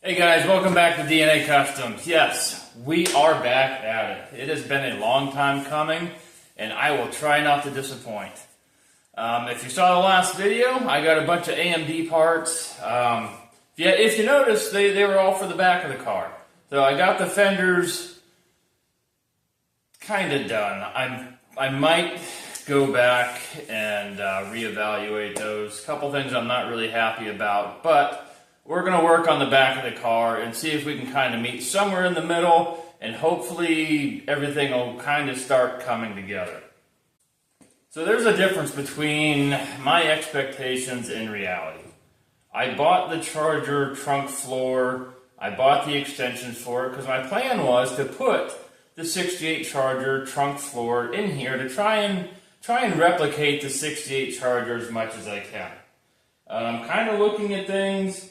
Hey guys, welcome back to DNA Customs. Yes, we are back at it. It has been a long time coming, and I will try not to disappoint. If you saw the last video, I got a bunch of AMD parts. If you notice, they were all for the back of the car. So I got the fenders kind of done. I might go back and reevaluate those. A couple things I'm not really happy about, but we're going to work on the back of the car and see if we can kind of meet somewhere in the middle, and hopefully everything will kind of start coming together. So there's a difference between my expectations and reality. I bought the Charger trunk floor, I bought the extensions for it because my plan was to put the 68 Charger trunk floor in here to try and replicate the 68 Charger as much as I can. I'm kind of looking at things.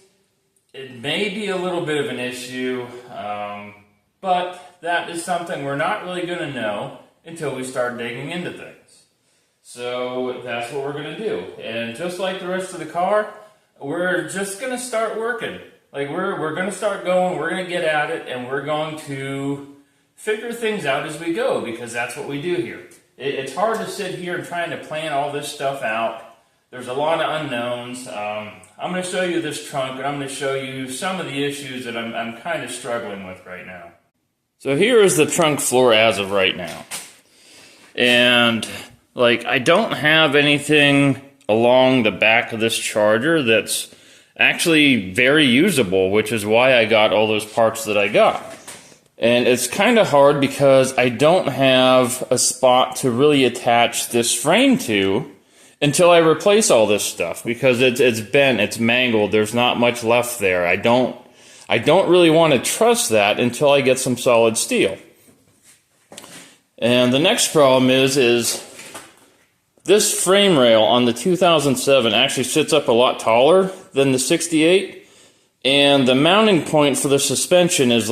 It may be a little bit of an issue, but that is something we're not really going to know until we start digging into things. So that's what we're going to do. And just like the rest of the car, we're just going to start working. Like we're going to start going, we're going to get at it, and we're going to figure things out as we go, because that's what we do here. It's hard to sit here and trying to plan all this stuff out. There's a lot of unknowns. I'm going to show you this trunk, and I'm going to show you some of the issues that I'm kind of struggling with right now. So here is the trunk floor as of right now. And I don't have anything along the back of this Charger that's actually very usable, which is why I got all those parts that I got. And it's kind of hard because I don't have a spot to really attach this frame to until I replace all this stuff, because it's bent, it's mangled, there's not much left there. I don't really want to trust that until I get some solid steel. And the next problem is this frame rail on the 2007 actually sits up a lot taller than the 68, and the mounting point for the suspension is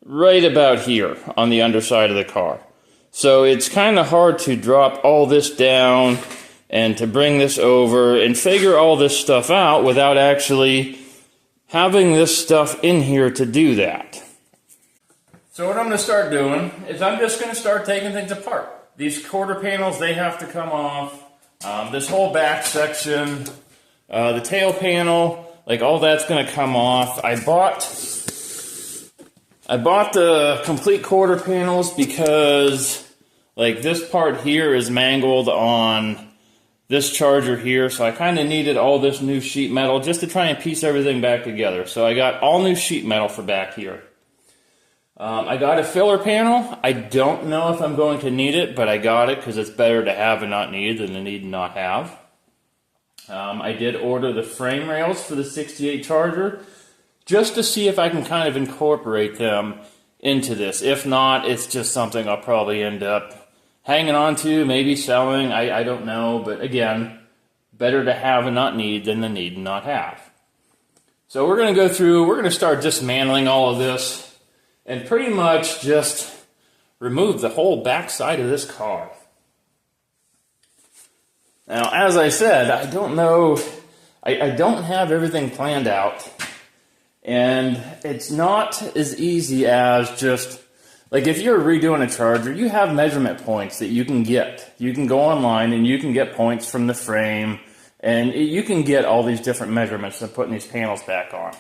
right about here on the underside of the car. So it's kind of hard to drop all this down and to bring this over and figure all this stuff out without actually having this stuff in here to do that. So what I'm going to start doing is I'm just going to start taking things apart. These quarter panels, they have to come off. This whole back section, the tail panel, all that's going to come off. I bought the complete quarter panels because this part here is mangled on this Charger here, so I kind of needed all this new sheet metal just to try and piece everything back together. So I got all new sheet metal for back here. I got a filler panel. I don't know if I'm going to need it, but I got it because it's better to have and not need than to need and not have. I did order the frame rails for the 68 Charger just to see if I can kind of incorporate them into this. If not, it's just something I'll probably end up hanging on to, maybe selling, I don't know. But again, better to have and not need than to need and not have. So we're going to go through, we're going to start dismantling all of this and pretty much just remove the whole back side of this car. Now, as I said, I don't know, I don't have everything planned out. And it's not as easy as just, if you're redoing a Charger, you have measurement points that you can get. You can go online and you can get points from the frame, and you can get all these different measurements and putting these panels back on.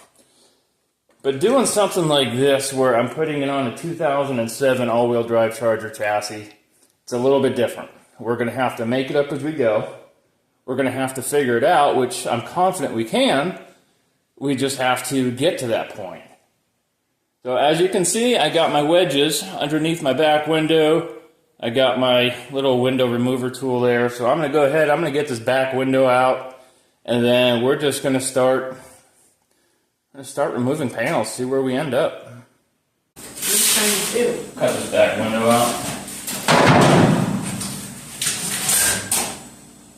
But doing something like this, where I'm putting it on a 2007 all-wheel drive Charger chassis, it's a little bit different. We're going to have to make it up as we go. We're going to have to figure it out, which I'm confident we can. We just have to get to that point. So as you can see, I got my wedges underneath my back window. I got my little window remover tool there. So I'm going to go ahead, I'm going to get this back window out, and then we're just going to start removing panels, see where we end up. What are you trying to do? Cut this back window out.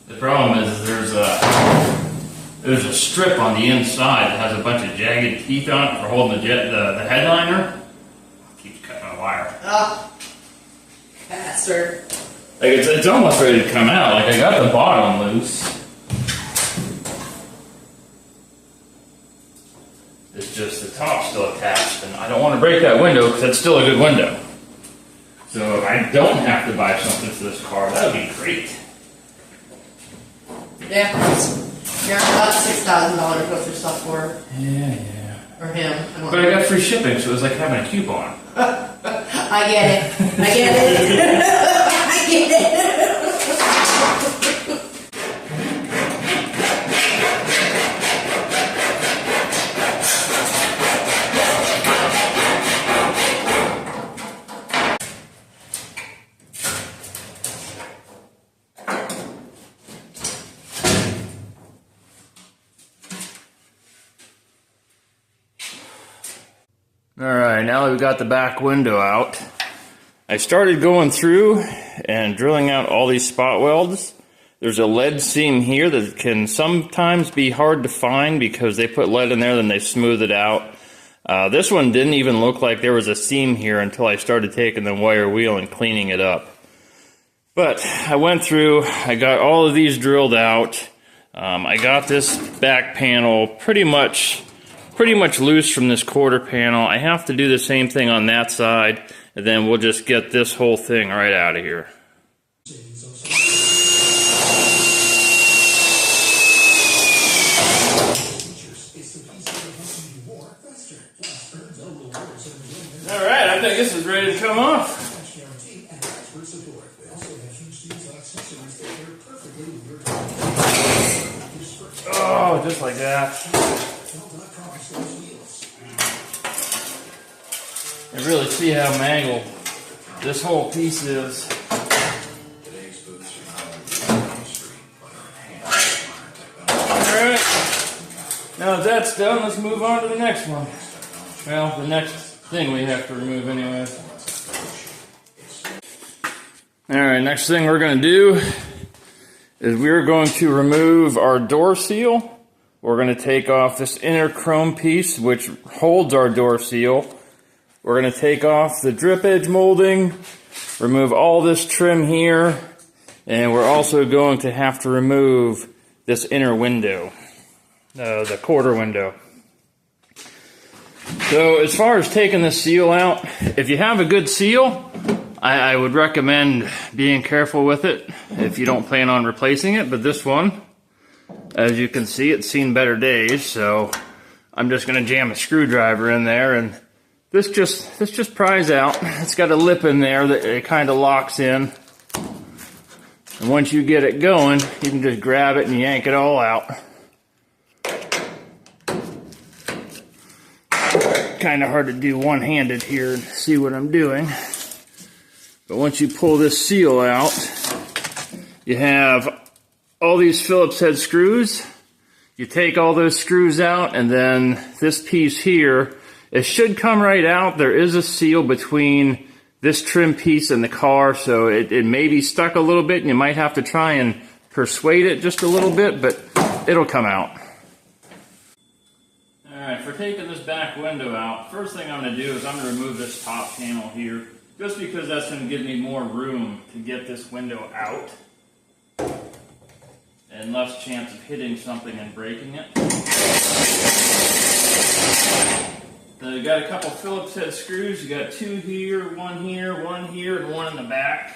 The problem is there's a strip on the inside that has a bunch of jagged teeth on it for holding the headliner. Keeps cutting the wire. Ah, bastard. It's almost ready to come out. I got the bottom loose. It's just the top's still attached, and I don't want to break that window because that's still a good window. So if I don't have to buy something for this car, that would be great. Yeah, you're about $6,000 worth of stuff for Yeah. or him. But I got free shipping, so it was like having a coupon. I get it. I get it. I get it. Alright, now that we've got the back window out, I started going through and drilling out all these spot welds. There's a lead seam here that can sometimes be hard to find because they put lead in there, then they smooth it out. This one didn't even look like there was a seam here until I started taking the wire wheel and cleaning it up. But I went through, I got all of these drilled out. I got this back panel pretty much loose from this quarter panel. I have to do the same thing on that side, and then we'll just get this whole thing right out of here. Alright, I think this is ready to come off. Oh, just like that. You really see how mangled this whole piece is. Alright, now that that's done, let's move on to the next one. Well, the next thing we have to remove anyway. Alright, next thing we're going to do is we're going to remove our door seal. We're going to take off this inner chrome piece which holds our door seal. We're going to take off the drip edge molding, remove all this trim here, and we're also going to have to remove this inner window, the quarter window. So as far as taking the seal out, if you have a good seal, I would recommend being careful with it if you don't plan on replacing it. But this one, as you can see, it's seen better days, so I'm just going to jam a screwdriver in there, and this just pries out. It's got a lip in there that it kind of locks in. And once you get it going, you can just grab it and yank it all out. Kind of hard to do one-handed here and see what I'm doing. But once you pull this seal out, you have all these Phillips head screws. You take all those screws out, and then this piece here, it should come right out. There is a seal between this trim piece and the car, so it may be stuck a little bit, and you might have to try and persuade it just a little bit, but it'll come out. Alright, for taking this back window out, first thing I'm going to do is I'm going to remove this top panel here, just because that's going to give me more room to get this window out and less chance of hitting something and breaking it. Then you got a couple Phillips head screws. You got two here, and one here, and one in the back.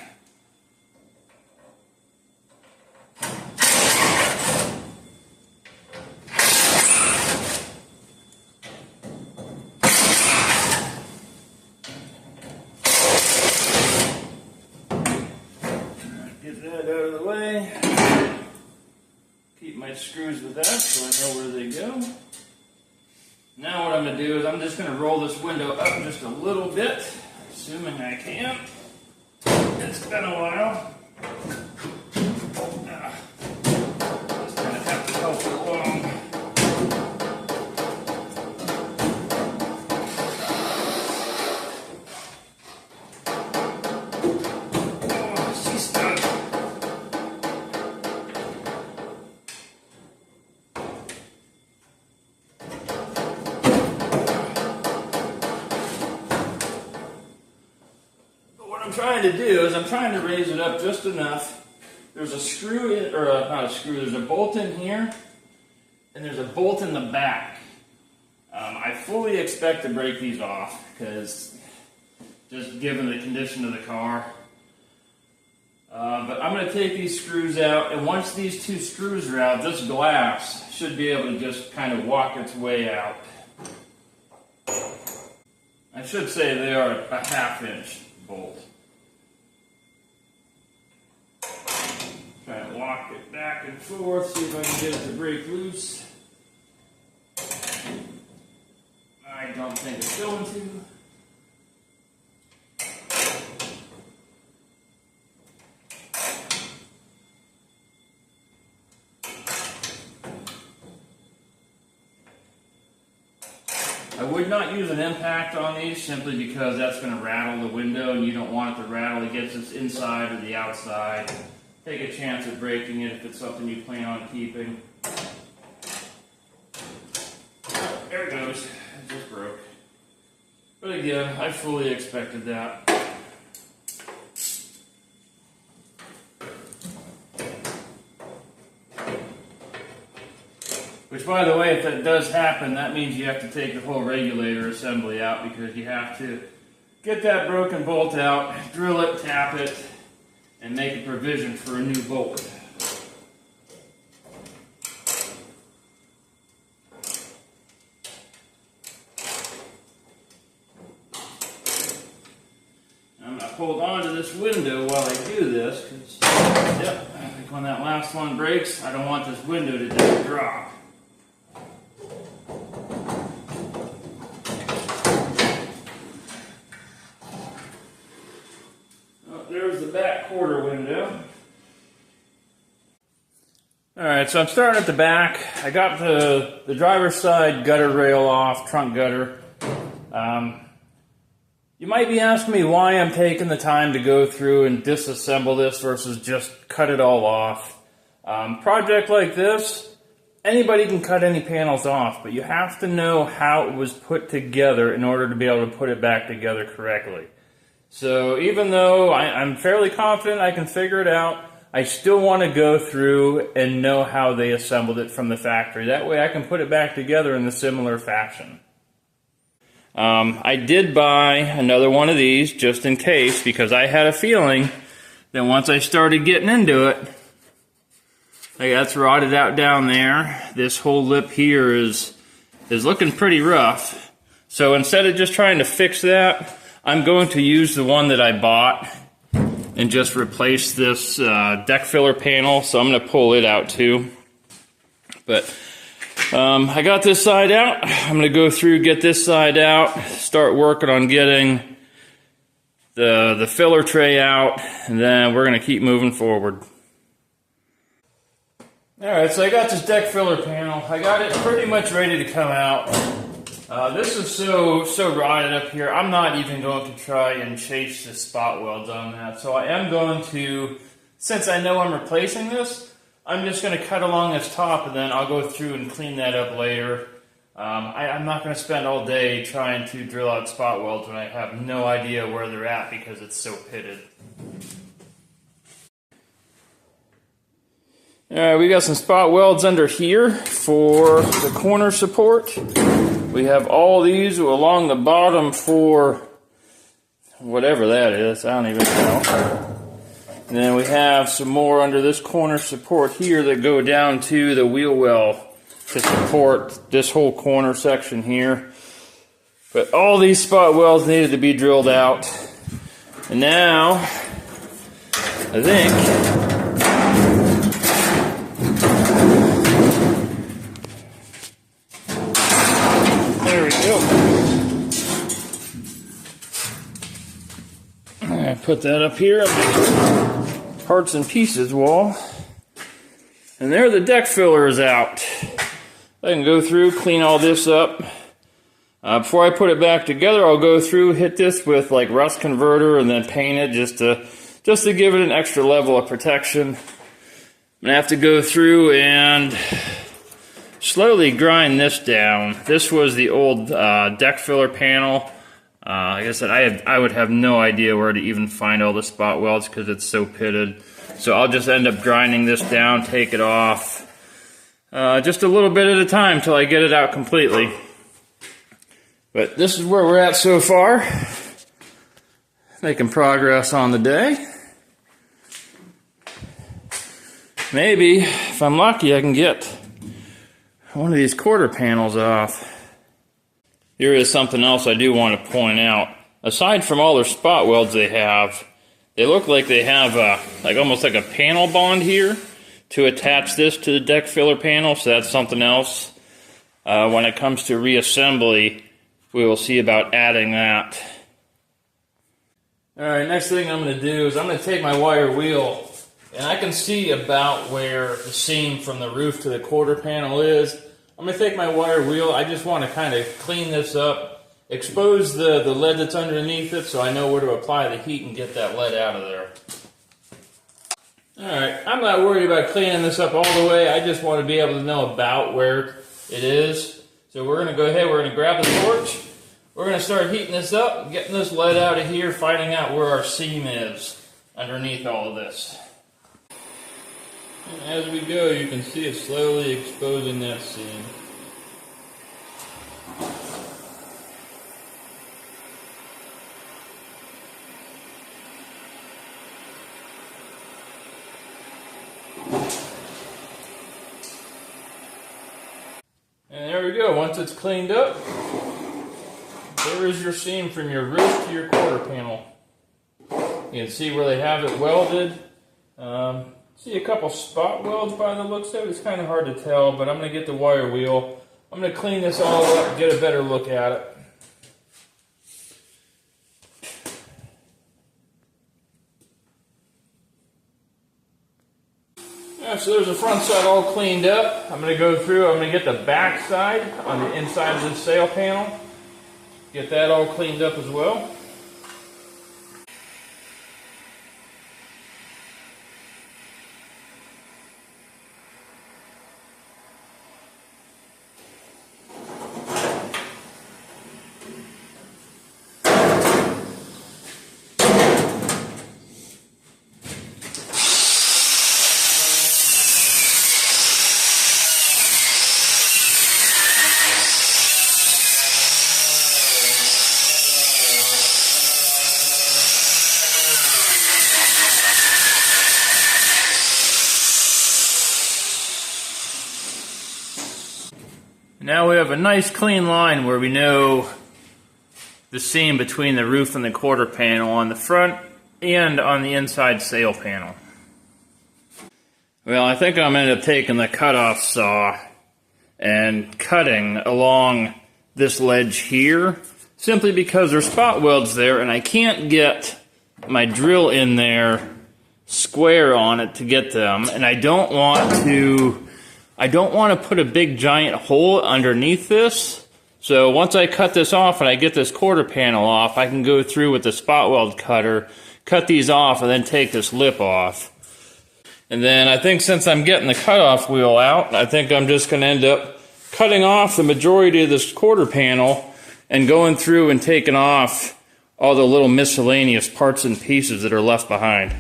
Get that out of the way. Keep my screws with that so I know where they go. Now what I'm going to do is I'm just going to roll this window up just a little bit, assuming I can. It's been a while. Just going to have to help it along. Oh, she's stuck. I'm trying to do is I'm trying to raise it up just enough. There's a screw in, or not a screw, there's a bolt in here, and there's a bolt in the back. I fully expect to break these off because just given the condition of the car. But I'm going to take these screws out, and once these two screws are out, this glass should be able to just kind of walk its way out. I should say they are a 1/2-inch bolt. Try to lock it back and forth, see if I can get it to break loose. I don't think it's going to. I would not use an impact on these simply because that's going to rattle the window and you don't want it to rattle against its inside or the outside. Take a chance at breaking it if it's something you plan on keeping. Oh, there it goes. It just broke. But again, I fully expected that. Which, by the way, if that does happen, that means you have to take the whole regulator assembly out because you have to get that broken bolt out, drill it, tap it, and make a provision for a new bolt. I'm going to hold on to this window while I do this because, yep, I think when that last one breaks, I don't want this window to just drop. There's the back quarter window. Alright, so I'm starting at the back. I got the driver's side gutter rail off, trunk gutter. You might be asking me why I'm taking the time to go through and disassemble this versus just cut it all off. Project like this, anybody can cut any panels off, but you have to know how it was put together in order to be able to put it back together correctly. So even though I'm fairly confident I can figure it out, I still want to go through and know how they assembled it from the factory. That way I can put it back together in a similar fashion. I did buy another one of these just in case because I had a feeling that once I started getting into it, like that's rotted out down there. This whole lip here is looking pretty rough. So instead of just trying to fix that, I'm going to use the one that I bought and just replace this deck filler panel. So I'm going to pull it out too. But I got this side out. I'm going to go through, get this side out, start working on getting the filler tray out, and then we're going to keep moving forward. Alright, so I got this deck filler panel. I got it pretty much ready to come out. This is so rotted up here, I'm not even going to try and chase the spot welds on that. So I am going to, since I know I'm replacing this, I'm just going to cut along this top and then I'll go through and clean that up later. I'm not going to spend all day trying to drill out spot welds when I have no idea where they're at because it's so pitted. Alright, we got some spot welds under here for the corner support. We have all these along the bottom for whatever that is, I don't even know. And then we have some more under this corner support here that go down to the wheel well to support this whole corner section here. But all these spot welds needed to be drilled out. And now, I think there we go. I put that up here on the parts and pieces wall. And there the deck filler is out. I can go through, clean all this up. Before I put it back together, I'll go through, hit this with like rust converter and then paint it just to give it an extra level of protection. I'm gonna have to go through and slowly grind this down. This was the old deck filler panel. Like I said, I would have no idea where to even find all the spot welds because it's so pitted. So I'll just end up grinding this down, take it off, just a little bit at a time till I get it out completely. But this is where we're at so far. Making progress on the day. Maybe, if I'm lucky, I can get one of these quarter panels off. Here is something else I do want to point out. Aside from all their spot welds they look like they have almost like a panel bond here to attach this to the deck filler panel, so that's something else. When it comes to reassembly, we will see about adding that. Alright, next thing I'm going to do is I'm going to take my wire wheel, and I can see about where the seam from the roof to the quarter panel is. I'm going to take my wire wheel. I just want to kind of clean this up, expose the lead that's underneath it so I know where to apply the heat and get that lead out of there. Alright, I'm not worried about cleaning this up all the way. I just want to be able to know about where it is. So we're going to go ahead, we're going to grab the torch. We're going to start heating this up, getting this lead out of here, finding out where our seam is underneath all of this. And as we go, you can see it slowly exposing that seam. And there we go. Once it's cleaned up, there is your seam from your roof to your quarter panel. You can see where they have it welded. See a couple spot welds by the looks of it. It's kind of hard to tell, but I'm going to get the wire wheel. I'm going to clean this all up and get a better look at it. So there's the front side all cleaned up. I'm going to go through, I'm going to get the back side on the inside of this sail panel. Get that all cleaned up as well. Now we have a nice clean line where we know the seam between the roof and the quarter panel on the front and on the inside sail panel. Well, I think I'm going to end up taking the cutoff saw and cutting along this ledge here, simply because there's spot welds there and I can't get my drill in there square on it to get them, and I don't want to put a big giant hole underneath this. So once I cut this off and I get this quarter panel off, I can go through with the spot weld cutter, cut these off, and then take this lip off. And then I think since I'm getting the cutoff wheel out, I think I'm just going to end up cutting off the majority of this quarter panel and going through and taking off all the little miscellaneous parts and pieces that are left behind.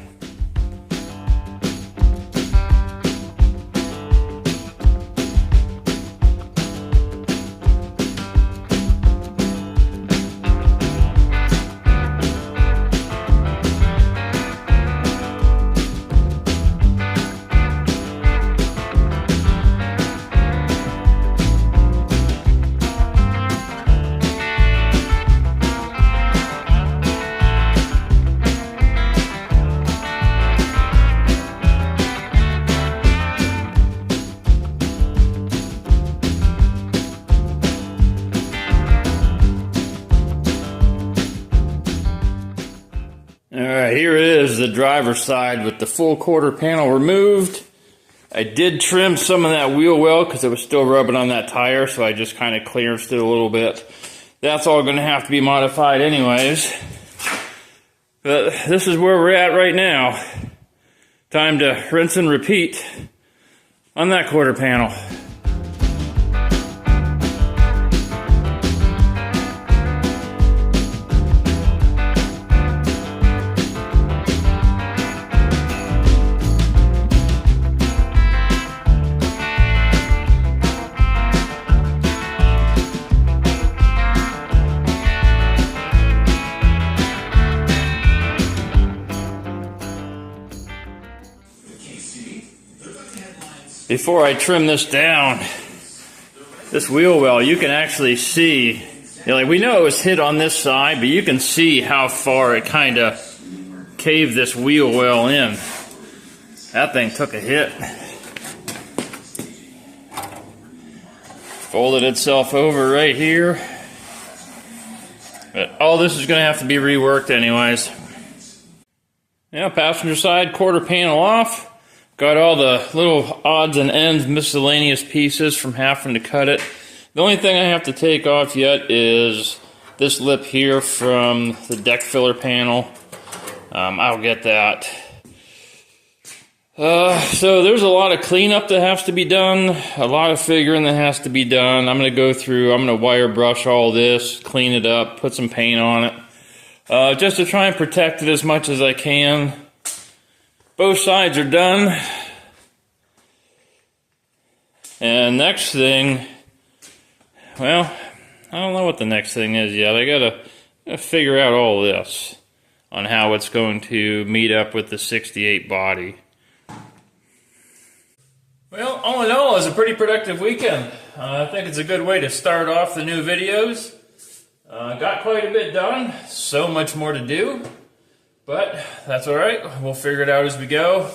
Alright, here is the driver's side with the full quarter panel removed. I did trim some of that wheel well because it was still rubbing on that tire, so I just kind of clearanced it a little bit. That's all going to have to be modified anyways. But this is where we're at right now. Time to rinse and repeat on that quarter panel. before I trim this down, this wheel well, you can actually see, you know, like we know it was hit on this side, but you can see how far it kind of caved this wheel well in. That thing took a hit. Folded itself over right here. But all this is going to have to be reworked anyways. Yeah, passenger side quarter panel off. Got all the little odds and ends, miscellaneous pieces from having to cut it. The only thing I have to take off yet is this lip here from the deck filler panel. I'll get that. So there's a lot of cleanup that has to be done, a lot of figuring that has to be done. I'm going to go through, I'm going to wire brush all this, clean it up, put some paint on it, just to try and protect it as much as I can. Both sides are done. And next thing, well, I don't know what the next thing is yet. I gotta figure out all this on how it's going to meet up with the 68 body. Well, all in all, it was a pretty productive weekend. I think it's a good way to start off the new videos. Got quite a bit done, so much more to do, but that's alright, we'll figure it out as we go.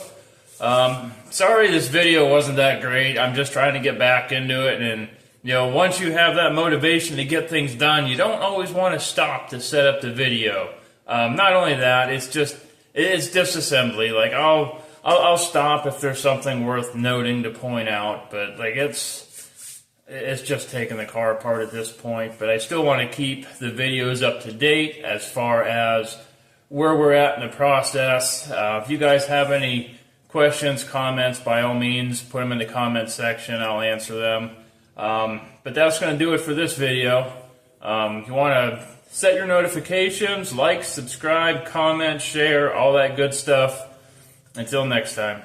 Sorry this video wasn't that great. I'm just trying to get back into it, and you know, once you have that motivation to get things done, you don't always want to stop to set up the video. Not only that, it's disassembly. Like I'll stop if there's something worth noting to point out, but like it's just taking the car apart at this point. But I still want to keep the videos up to date as far as where we're at in the process. If you guys have any questions, comments, by all means, put them in the comment section. I'll answer them. But that's going to do it for this video. If you want to set your notifications, like, subscribe, comment, share, all that good stuff. Until next time.